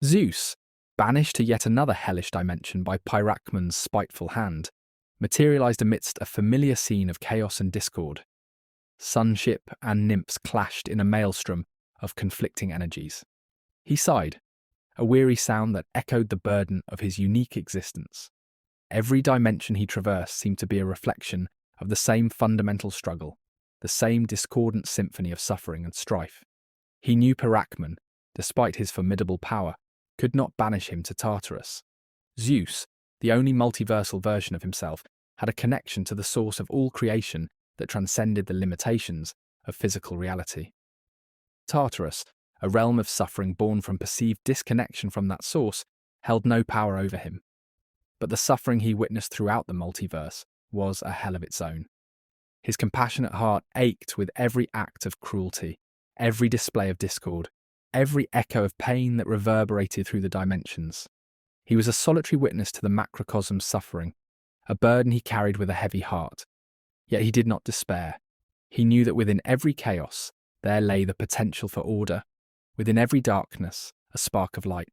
Zeus, banished to yet another hellish dimension by Pyracmon's spiteful hand, materialized amidst a familiar scene of chaos and discord. Sunship and nymphs clashed in a maelstrom of conflicting energies. He sighed, a weary sound that echoed the burden of his unique existence. Every dimension he traversed seemed to be a reflection of the same fundamental struggle, the same discordant symphony of suffering and strife. He knew Pyracmon, despite his formidable power, could not banish him to Tartarus. Zeus, the only multiversal version of himself, had a connection to the source of all creation that transcended the limitations of physical reality. Tartarus, a realm of suffering born from perceived disconnection from that source, held no power over him. But the suffering he witnessed throughout the multiverse was a hell of its own. His compassionate heart ached with every act of cruelty, every display of discord, every echo of pain that reverberated through the dimensions. He was a solitary witness to the macrocosm's suffering, a burden he carried with a heavy heart. Yet he did not despair. He knew that within every chaos there lay the potential for order, within every darkness a spark of light.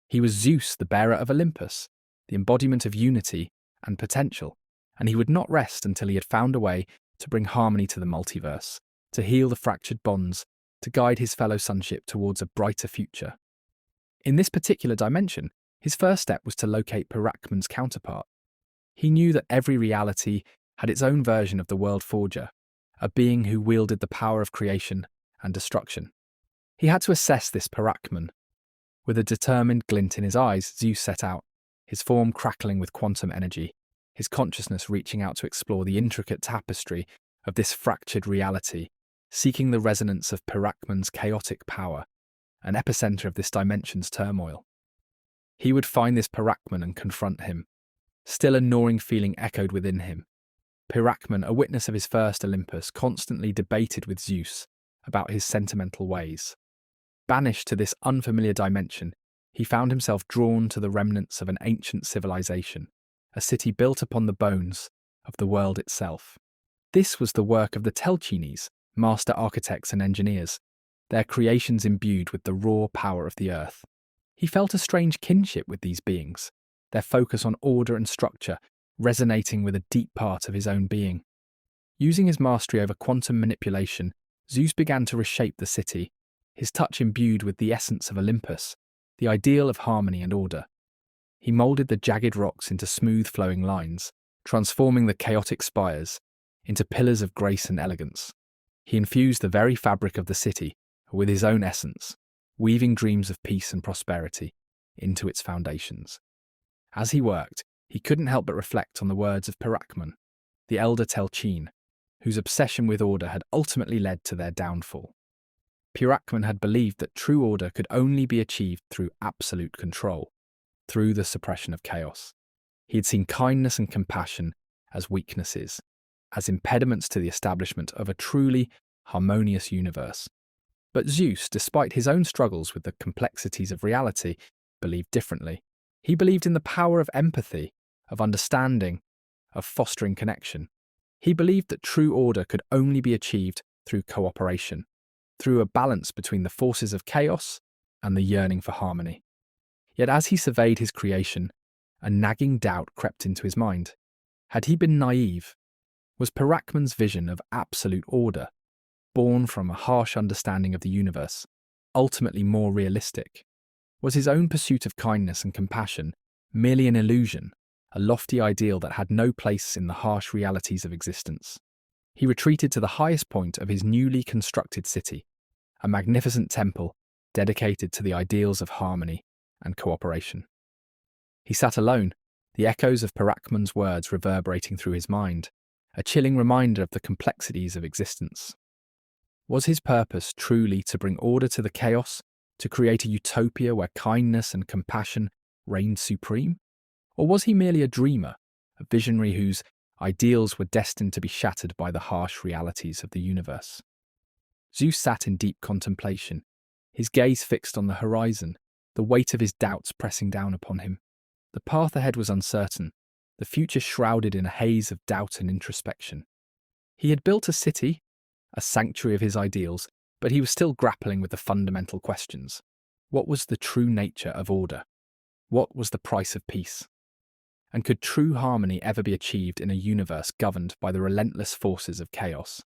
He was Zeus, the bearer of Olympus, the embodiment of unity and potential, and he would not rest until he had found a way to bring harmony to the multiverse, to heal the fractured bonds, to guide his fellow sonship towards a brighter future. In this particular dimension, his first step was to locate Pyracmon's counterpart. He knew that every reality had its own version of the World Forger, a being who wielded the power of creation and destruction. He had to assess this Pyracmon. With a determined glint in his eyes, Zeus set out, his form crackling with quantum energy, his consciousness reaching out to explore the intricate tapestry of this fractured reality, seeking the resonance of Pyracmon's chaotic power, an epicenter of this dimension's turmoil. He would find this Pyracmon and confront him. Still a gnawing feeling echoed within him. Pyracmon, a witness of his first Olympus, constantly debated with Zeus about his sentimental ways. Banished to this unfamiliar dimension, he found himself drawn to the remnants of an ancient civilization, a city built upon the bones of the world itself. This was the work of the Telchines, master architects and engineers, their creations imbued with the raw power of the earth. He felt a strange kinship with these beings, their focus on order and structure resonating with a deep part of his own being. Using his mastery over quantum manipulation, Zeus began to reshape the city, his touch imbued with the essence of Olympus, the ideal of harmony and order. He moulded the jagged rocks into smooth flowing lines, transforming the chaotic spires into pillars of grace and elegance. He infused the very fabric of the city with his own essence, weaving dreams of peace and prosperity into its foundations. As he worked, he couldn't help but reflect on the words of Pyracmon, the elder Telchine, whose obsession with order had ultimately led to their downfall. Pyracmon had believed that true order could only be achieved through absolute control, through the suppression of chaos. He had seen kindness and compassion as weaknesses, as impediments to the establishment of a truly harmonious universe. But Zeus, despite his own struggles with the complexities of reality, believed differently. He believed in the power of empathy, of understanding, of fostering connection. He believed that true order could only be achieved through cooperation, through a balance between the forces of chaos and the yearning for harmony. Yet as he surveyed his creation, a nagging doubt crept into his mind. Had he been naive? Was Pyracmon's vision of absolute order, born from a harsh understanding of the universe, ultimately more realistic? Was his own pursuit of kindness and compassion merely an illusion, a lofty ideal that had no place in the harsh realities of existence? He retreated to the highest point of his newly constructed city, a magnificent temple dedicated to the ideals of harmony and cooperation. He sat alone, the echoes of Pyracmon's words reverberating through his mind, a chilling reminder of the complexities of existence. Was his purpose truly to bring order to the chaos, to create a utopia where kindness and compassion reigned supreme? Or was he merely a dreamer, a visionary whose ideals were destined to be shattered by the harsh realities of the universe? Zeus sat in deep contemplation, his gaze fixed on the horizon, the weight of his doubts pressing down upon him. The path ahead was uncertain, the future shrouded in a haze of doubt and introspection. He had built a city, a sanctuary of his ideals, but he was still grappling with the fundamental questions. What was the true nature of order? What was the price of peace? And could true harmony ever be achieved in a universe governed by the relentless forces of chaos?